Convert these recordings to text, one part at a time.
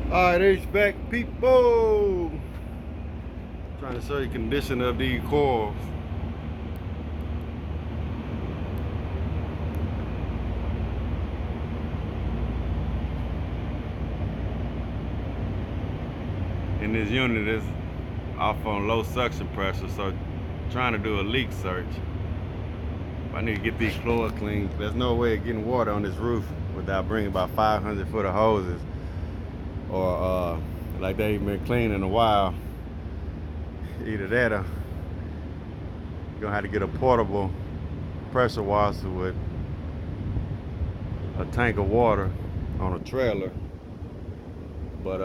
Alright, HVAC people. Trying to show you condition of these coils. In this unit is off on low suction pressure, so trying to do a leak search. I need to get these floors clean. There's no way of getting water on this roof without bringing about 500 foot of hoses, or like they ain't been cleaned in a while. Either that or you're gonna have to get a portable pressure washer with a tank of water on a trailer. But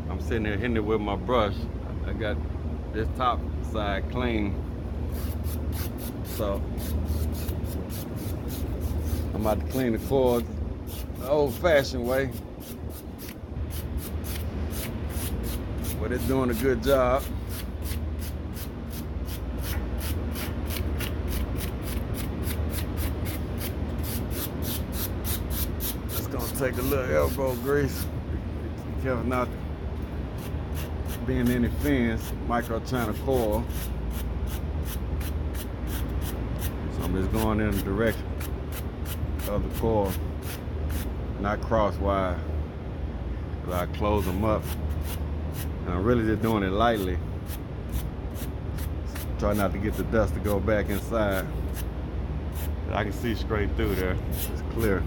I'm sitting there hitting it with my brush. I got this top side clean, so I'm about to clean the coils the old-fashioned way, but it's doing a good job. It's gonna take a little elbow grease. Be careful not being any fins, micro china coil. So I'm just going in the direction of the coil, not crosswise. I close them up, and I'm really just doing it lightly. Try not to get the dust to go back inside. I can see straight through there. It's clear.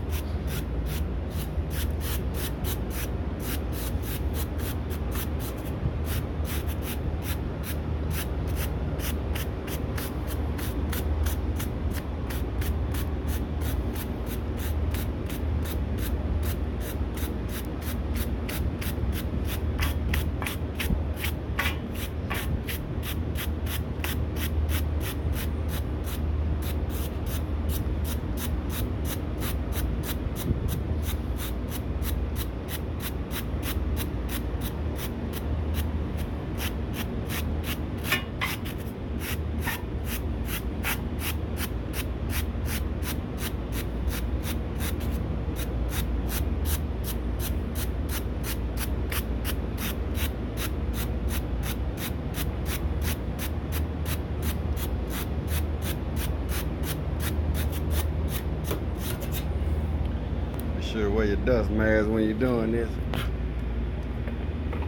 Be sure to wear your dust mask when you're doing this.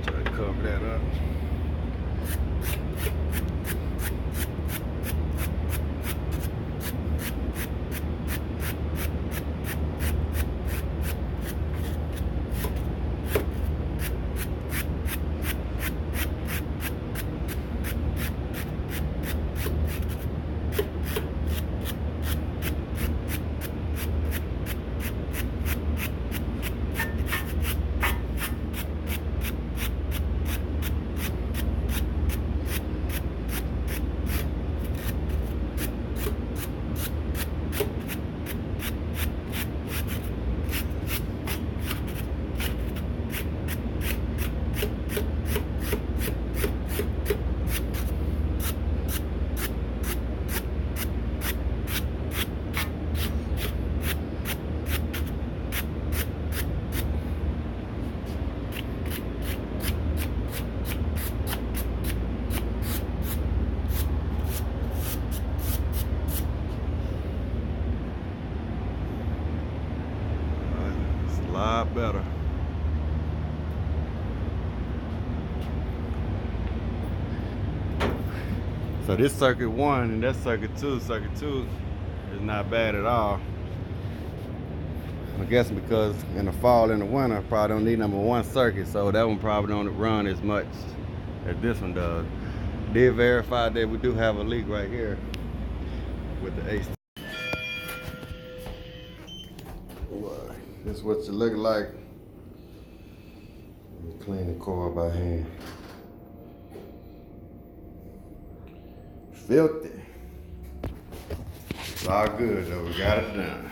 Try to cover that up. It's a lot better. So this circuit 1 and that circuit 2. Circuit 2 is not bad at all. I'm guessing because in the fall and the winter, I probably don't need number 1 circuit, so that one probably don't run as much as this one does. Did verify that we do have a leak right here with the AC. This is what you look like. Clean the coil by hand. Filthy. It's all good though, we got it done.